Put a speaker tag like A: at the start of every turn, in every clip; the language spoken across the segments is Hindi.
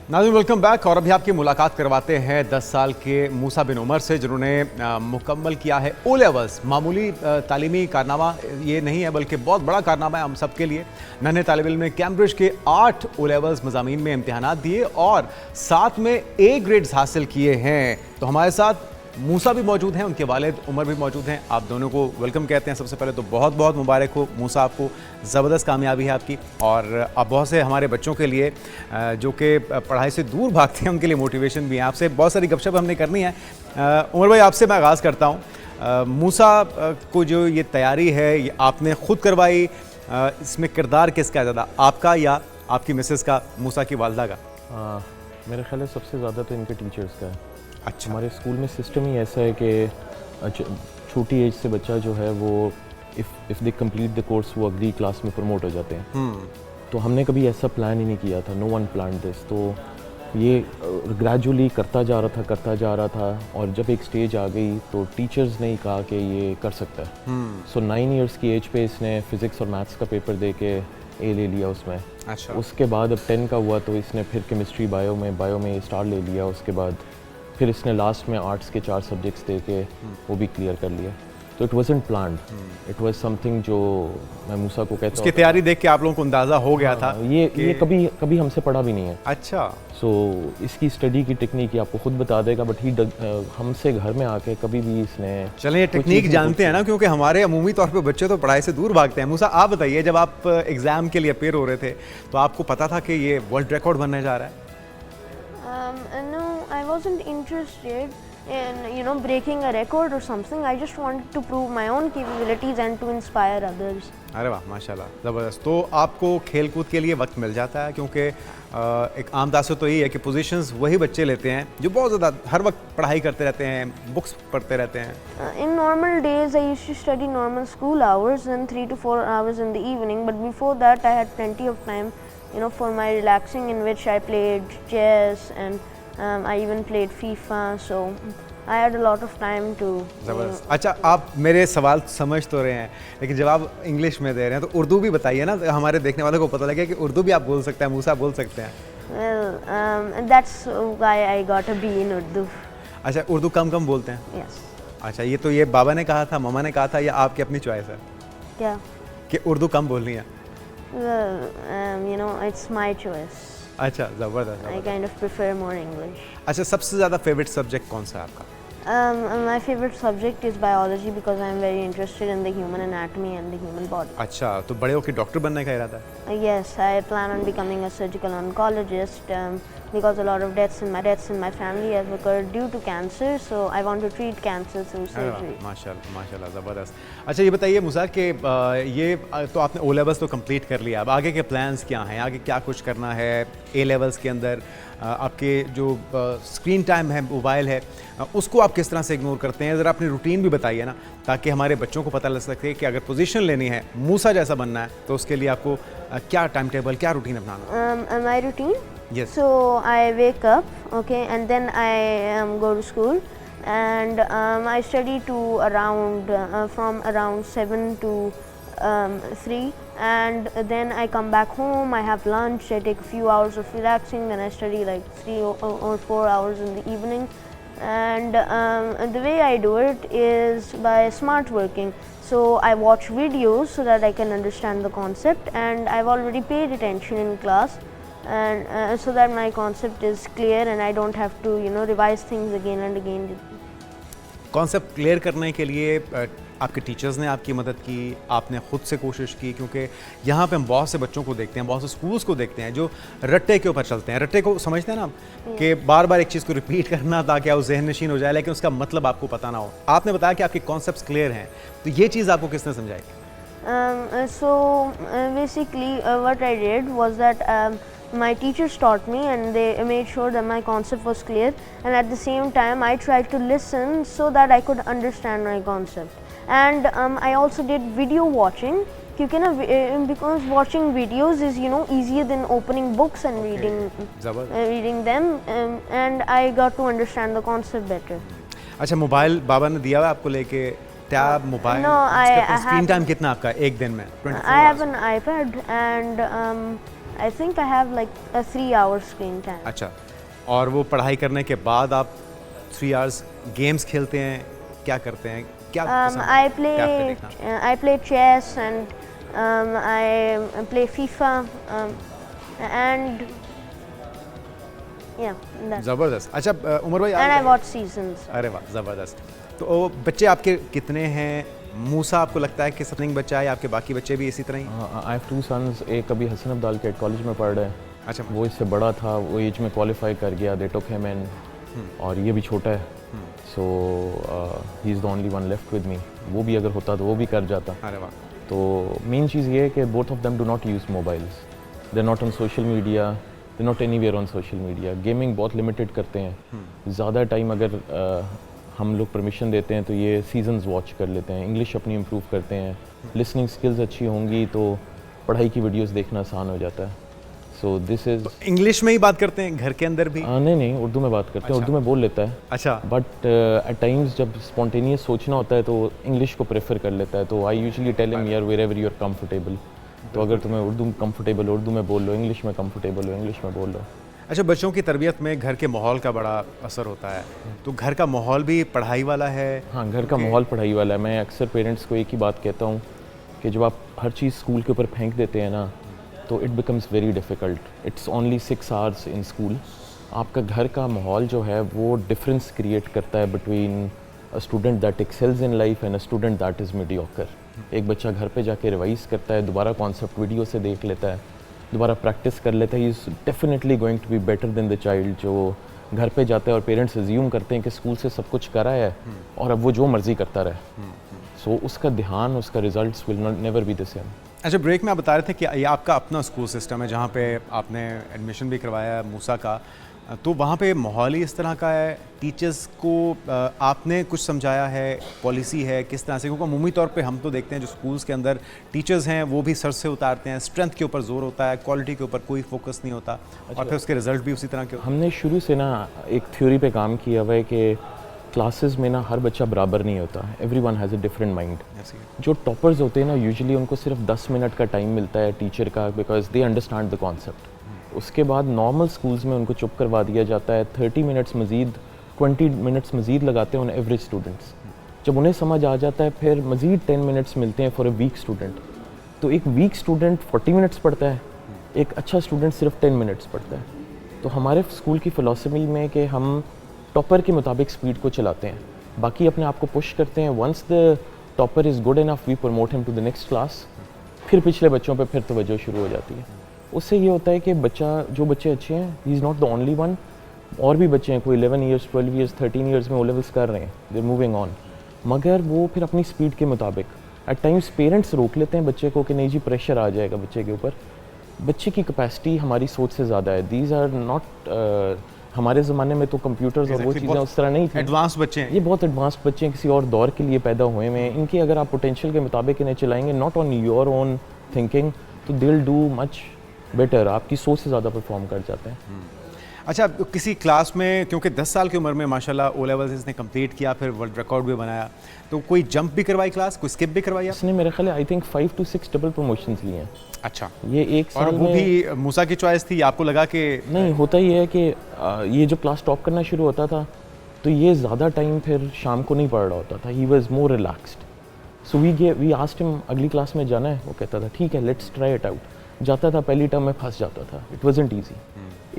A: नाज़रीन वेलकम बैक। और अभी आपकी मुलाकात करवाते हैं 10 साल के मूसा बिन उमर से, जिन्होंने मुकम्मल किया है ओ लेवल्स। मामूली तालीमी कारनामा ये नहीं है, बल्कि बहुत बड़ा कारनामा है हम सब के लिए। नन्हे तालिब इल्म ने कैम्ब्रिज के 8 ओ लेवल्स मज़ामीन में इम्तहानात दिए और साथ में ए ग्रेड्स हासिल किए हैं। तो हमारे साथ मूसा भी मौजूद हैं, उनके वालिद उमर भी मौजूद हैं। आप दोनों को वेलकम कहते हैं। सबसे पहले तो बहुत बहुत मुबारक हो मूसा, आपको ज़बरदस्त कामयाबी है आपकी। और आप बहुत से हमारे बच्चों के लिए जो कि पढ़ाई से दूर भागते हैं, उनके लिए मोटिवेशन भी है। आपसे बहुत सारी गपशप हमने करनी है। उमर भाई, आपसे मैं आगाज़ करता हूँ। मूसा को जो ये तैयारी है, ये आपने ख़ुद करवाई, इसमें किरदार किसका है ज़्यादा, आपका या आपकी मिसेस का, मूसा की वालदा का?
B: मेरे ख्याल है सबसे ज़्यादा तो इनके टीचर्स का है।
A: अच्छा।
B: हमारे स्कूल में सिस्टम ही ऐसा है कि छोटी एज से बच्चा जो है वो if they complete the course वो अगली क्लास में प्रमोट हो जाते हैं। तो हमने कभी ऐसा प्लान ही नहीं किया था, नो वन प्लान दिस। तो ये ग्रेजुअली करता जा रहा था और जब एक स्टेज आ गई तो टीचर्स ने ही कहा कि ये कर सकता है। सो 9 इयर्स की एज पे इसने फ़िज़िक्स और मैथ्स का पेपर दे के ए ले लिया उसमें।
A: अच्छा।
B: उसके बाद अब 10 का हुआ तो इसने फिर केमिस्ट्री बायो में स्टार ले लिया। उसके बाद फिर इसने लास्ट में आर्ट्स के 4 सब्जेक्ट्स दे के वो भी क्लियर कर लिया। तो it wasn't planned, it was something जो मैं मूसा को कहता हूँ।
A: उसकी तैयारी देख के आप लोगों को अंदाज़ा हो गया था
B: ये कभी हमसे पढ़ा भी नहीं है।
A: अच्छा।
B: सो इसकी स्टडी की टेक्निक आपको खुद बता देगा, बट हमसे घर में आके कभी भी इसने
A: चलें ये टेक्निक जानते हैं ना, क्योंकि हमारे अमूमी तौर पे बच्चे तो पढ़ाई से दूर भागते हैं। मूसा, आप बताइए, जब आप एग्ज़ाम के लिए अपेयर हो रहे थे तो आपको पता था कि ये वर्ल्ड रिकॉर्ड बनने जा रहा है?
C: No, I wasn't interested in breaking a record or something. I just wanted to prove my own capabilities and to inspire others.
A: अरे वाह, माशाल्लाह, ज़बरदस्त। तो आपको खेल कूद के लिए वक्त मिल जाता है, क्योंकि एक आम तासर तो यही है कि पोजीशंस वही बच्चे लेते हैं जो बहुत ज़्यादा हर वक्त पढ़ाई करते रहते हैं, बुक्स पढ़ते रहते हैं।
C: In normal days, I used to study normal school hours and 3 to 4 hours in the evening. But before that, I had plenty of time, for my relaxing, in which I played chess and I even played FIFA. So I had a lot of time to.
A: ज़बरदस्त। अच्छा, आप मेरे सवाल समझ तो रहे हैं, लेकिन जब आप इंग्लिश में दे रहे हैं तो उर्दू भी बताइए ना, हमारे देखने वालों को पता लगे कि उर्दू भी आप बोल सकते हैं, मूसा बोल सकते हैं।
C: Well, that's why I got a B in Urdu.
A: अच्छा, उर्दू कम बोलते हैं?
C: Yes.
A: अच्छा, ये बाबा ने कहा था, मम्मा ने कहा था, या आपकी अपनी चॉइस है
C: क्या?
A: कि उर्दू कम बोलनी है?
C: Well, it's my choice.
A: अच्छा, ज़बरदस्त।
C: I kind of prefer more English.
A: अच्छा, सबसे ज़्यादा फेवरेट सब्जेक्ट कौन सा है आपका?
C: My favorite subject is biology because I am very interested in the human anatomy and the human body.
A: अच्छा, तो बड़े होकर डॉक्टर बनने का इरादा है?
C: Yes, I plan on becoming a surgical oncologist because a lot of deaths in my family have occurred due to cancer. So I want to treat cancer through surgery.
A: माशाल्लाह, ज़बरदस्त। अच्छा, ये बताइए मूसा कि ये तो आपने ओ लेवल्स तो कंप्लीट कर लिया, अब आगे के प्लान्स क्या हैं, आगे क्या कुछ करना है ए लेवल्स के अंदर? आपके जो स्क्रीन टाइम है, मोबाइल है, उसको आप किस तरह से इग्नोर करते हैं? ज़रा अपनी रूटीन भी बताइए ना, ताकि हमारे बच्चों को पता लग सके कि अगर पोजीशन लेनी है, मूसा जैसा बनना है, तो उसके लिए आपको क्या टाइम टेबल, क्या रूटीन अपनाना?
C: My routine?
A: Yes.
C: So I wake up, okay, and then I go to school, and I study to around from around 7 to 3, and then I come back home, I have lunch, I take a few hours of relaxing, then I study like 3 or 4 hours in the evening. And the way I do it is by smart working. So I watch videos so that I can understand the concept, and I've already paid attention in class, and so that my concept is clear and I don't have to revise things again and again.
A: Concept clear करने के लिए आपके टीचर्स ने आपकी मदद की, आपने ख़ुद से कोशिश की? क्योंकि यहाँ पे हम बहुत से बच्चों को देखते हैं, बहुत से स्कूल्स को देखते हैं जो रट्टे के ऊपर चलते हैं। रट्टे को समझते हैं ना आप, कि बार बार एक चीज़ को रिपीट करना ताकि वो जहन नशीन हो जाए, लेकिन उसका मतलब आपको पता ना हो। आपने बताया कि आपके कॉन्सेप्ट्स क्लियर हैं, तो ये चीज़ आपको किसने समझाई?
C: So basically what I did was that my teachers taught me, and they made sure that my concept was clear, and at the same time I tried to listen so that I could understand my concept. And I also did video watching, because watching videos is easier than opening books and reading them, and I got to understand the concept better.
A: अच्छा, मोबाइल बाबा ने दिया है आपको लेके? Tab, mobile?
C: No,
A: screen time कितना आपका एक दिन में?
C: I have an iPad, and I think I have like a 3 hours screen time.
A: अच्छा, और वो पढ़ाई करने के बाद आप 3 आवर्स गेम्स खेलते हैं, क्या करते हैं, क्या पसंद है?
C: I
A: क्या आपको देखना?
C: play I play chess and I play FIFA and yeah that.
A: ज़बरदस्त। अच्छा उमर भाई
C: And I
A: आप,
C: watch seasons.
A: अरे वाह ज़बरदस्त। तो वो बच्चे आपके कितने हैं? मूसा आपको लगता है कि सबसे बच्चा है या आपके बाकी बच्चे भी इसी तरह ही?
B: आई हैव 2 सन्स, एक अभी हसन अब्दाल के कॉलेज में पढ़ रहा है,
A: अच्छा,
B: वो इससे बड़ा था, वो एज में क्वालिफाई कर गया, दे टुक हिम इन, और ये भी छोटा है, so he is the only one left with me. वो भी अगर होता तो वो भी कर जाता।
A: अरे वाह।
B: तो मेन चीज़ ये है कि both of them do not use mobiles, they not on social media, they not anywhere on social media. Gaming बहुत लिमिटेड करते हैं, ज़्यादा टाइम अगर हम लोग परमिशन देते हैं तो ये सीजन्स वॉच कर लेते हैं, इंग्लिश अपनी इम्प्रूव करते हैं, लिसनिंग स्किल्स अच्छी होंगी तो पढ़ाई की वीडियोस देखना आसान हो जाता है। सो दिस इज़
A: इंग्लिश में ही बात करते हैं घर के अंदर भी?
B: नहीं उर्दू में बात करते हैं, उर्दू में बोल लेता है,
A: अच्छा,
B: बट एट टाइम्स जब स्पॉन्टेनियस सोचना होता है तो इंग्लिश को प्रेफर कर लेता है। तो आई यूजुअली टेल हिम यार wherever you are comfortable, तो अगर तुम्हें उर्दू कंफर्टेबल उर्दू में बोल लो, इंग्लिश में कंफर्टेबल हो इंग्लिश में बोल लो।
A: अच्छा, बच्चों की तरबियत में घर के माहौल का बड़ा असर होता है, तो घर का माहौल भी पढ़ाई वाला है?
B: हाँ, घर का माहौल पढ़ाई वाला है। मैं अक्सर पेरेंट्स को एक ही बात कहता हूँ कि जब आप हर चीज़ स्कूल के ऊपर फेंक देते हैं ना तो it becomes very difficult. It's only 6 hours in school. आपका घर का माहौल जो है वो डिफरेंस क्रिएट करता है between a student that excels in life and a student that is mediocre. एक बच्चा घर पे जाके रिवाइज करता है, दोबारा कॉन्सेप्ट वीडियो से देख लेता है, दोबारा प्रैक्टिस कर लेता है, he is definitely going to be better than the child जो घर पे जाता है और पेरेंट्स अज्यूम करते हैं कि स्कूल से सब कुछ करा है और अब वो जो मर्ज़ी करता रहे। सो उसका ध्यान, उसका results will never be the same.
A: अच्छा, ब्रेक में आप बता रहे थे कि ये आपका अपना स्कूल सिस्टम है जहाँ पे आपने एडमिशन भी करवाया है मूसा का, तो वहाँ पे माहौल ही इस तरह का है? टीचर्स को आपने कुछ समझाया है, पॉलिसी है किस तरह से? क्योंकि अमूमी तौर पे हम तो देखते हैं जो स्कूल्स के अंदर टीचर्स हैं वो भी सर से उतारते हैं, स्ट्रेंथ के ऊपर जोर होता है, क्वालिटी के ऊपर कोई फोकस नहीं होता, और फिर उसके रिजल्ट भी उसी तरह के।
B: हमने शुरू से ना एक थ्योरी पे काम किया हुआ है कि क्लासेस में ना हर बच्चा बराबर नहीं होता, everyone has a different mind. जो टॉपर्स होते हैं ना यूजुअली उनको सिर्फ 10 मिनट का टाइम मिलता है टीचर का, because they understand the concept. उसके बाद नॉर्मल स्कूल्स में उनको चुप करवा दिया जाता है, 30 मिनट्स मज़ीद 20 मिनट्स मज़ीद लगाते हैं ऑन एवरेज स्टूडेंट्स। जब उन्हें समझ आ जाता है फिर मज़ीद 10 मिनट्स मिलते हैं फॉर अ वीक स्टूडेंट। तो एक वीक स्टूडेंट 40 मिनट्स पढ़ता है, एक अच्छा स्टूडेंट सिर्फ 10 मिनट्स पढ़ता है। तो हमारे स्कूल की फ़िलासफ़ी में कि हम टॉपर के मुताबिक स्पीड को चलाते हैं, बाकी अपने आप को पुश करते हैं। Once the topper is good enough we promote him to the next class, फिर पिछले बच्चों पे फिर तवज्जो शुरू हो जाती है। उससे ये होता है कि जो बच्चे अच्छे हैं he is not the only one, और भी बच्चे हैं, कोई 11 ईयर्स 12 ईयर्स 13 ईयर्स में ओ लेवल्स कर रहे हैं, दे आर मूविंग ऑन, मगर वो फिर अपनी स्पीड के मुताबिक। एट टाइम्स पेरेंट्स रोक लेते हैं बच्चे को कि नहीं जी प्रेशर आ जाएगा बच्चे के ऊपर। बच्चे की कैपेसिटी हमारी सोच से ज़्यादा है। दीज आर नॉट, हमारे ज़माने में तो कंप्यूटर्स और वो चीज़ें उस तरह नहीं थी।
A: एडवांस बच्चे हैं
B: ये, बहुत एडवांस्ड बच्चे हैं, किसी और दौर के लिए पैदा हुए हैं। इनके अगर आप पोटेंशियल के मुताबिक इन्हें चलाएंगे, not on your own thinking, तो they will do much better, आपकी सोच से ज़्यादा परफॉर्म कर जाते हैं।
A: अच्छा, किसी क्लास में, क्योंकि 10 साल की उम्र में माशाल्लाह ओ लेवल्स इसने कंप्लीट किया, फिर वर्ल्ड रिकॉर्ड भी बनाया, तो कोई जंप भी करवाई क्लास, कोई स्किप भी करवाई?
B: इसने मेरे ख्याल I think 5 to 6 double promotions लिए हैं।
A: अच्छा,
B: ये एक साल
A: और वो
B: में
A: भी मूसा की चॉइस थी? आपको लगा कि
B: नहीं? होता ही है कि ये जो क्लास टॉप करना शुरू होता था तो ये ज़्यादा टाइम फिर शाम को नहीं पढ़ रहा होता था, he was more relaxed. So we asked him अगली क्लास में जाना है, वो कहता था ठीक है लेट्स ट्राई इट आउट। जाता था, पहली टर्म में फंस जाता था, इट वाजंट ईजी।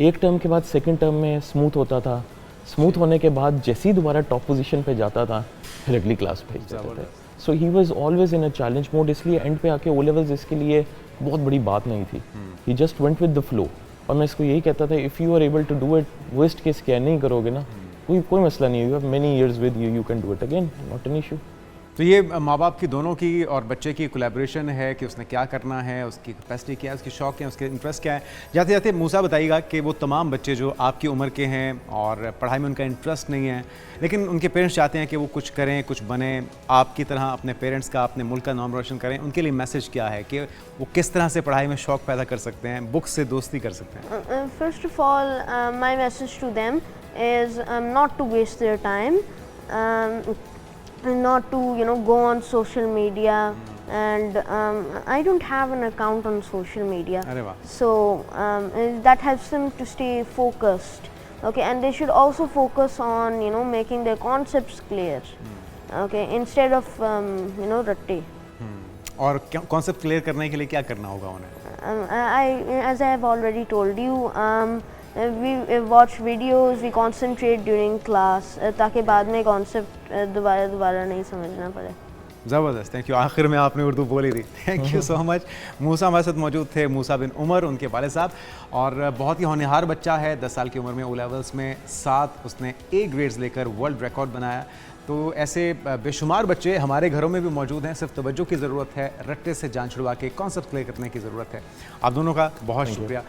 B: एक टर्म के बाद सेकंड टर्म में स्मूथ होता था, स्मूथ होने के बाद जैसे ही दोबारा टॉप पोजीशन पे जाता था फिर अगली क्लास भेज देते थे। So he was always in a challenge mode, इसलिए एंड पे आके ओ लेवल्स इसके लिए बहुत बड़ी बात नहीं थी। He just went with the flow. और मैं इसको यही कहता था, if you are able to do it, worst case क्या नहीं करोगे ना, कोई मसला नहीं है, you have many years with you, you can do it again, not an issue.
A: तो ये माँ बाप की दोनों की और बच्चे की कोलैबोरेशन है कि उसने क्या करना है, उसकी कैपेसिटी क्या है, उसके शौक क्या है, उसके इंटरेस्ट क्या है। जाते जाते मूसा बताइएगा कि वो तमाम बच्चे जो आपकी उम्र के हैं और पढ़ाई में उनका इंटरेस्ट नहीं है, लेकिन उनके पेरेंट्स चाहते हैं कि वो कुछ करें, कुछ बने, आपकी तरह अपने पेरेंट्स का, अपने मुल्क का नाम रोशन करें, उनके लिए मैसेज क्या है कि वो किस तरह से पढ़ाई में शौक पैदा कर सकते हैं, बुक्स से दोस्ती कर सकते हैं?
C: First of all, my message to them is not to waste their time, not to go on social media and I don't have an account on social media.
A: अरे वाह।
C: So that helps them to stay focused. Okay, and they should also focus on making their concepts clear. Okay, instead of ratte.
A: और कॉन्सेप्ट क्लियर करने के लिए क्या करना होगा उन्हें?
C: As I have already told you, we watch videos, we concentrate during class, ताकि बाद में concept दोबारा नहीं समझना पड़े।
A: ज़बरदस्त, थैंक यू। आखिर में आपने उर्दू बोली थी, थैंक यू सो मच। मूसा हमारे साथ मौजूद थे, मूसा बिन उमर, उनके वालिद साहब, और बहुत ही होनहार बच्चा है। 10 साल की उम्र में ओ लेवल्स में 7 उसने A ग्रेड्स लेकर वर्ल्ड रिकॉर्ड बनाया। तो ऐसे बेशुमार बच्चे हमारे घरों में भी मौजूद हैं, सिर्फ तवज्जो की ज़रूरत है, रट्टे से जान छुड़वा के कॉन्सेप्ट क्लियर करने की ज़रूरत है। आप दोनों का बहुत शुक्रिया।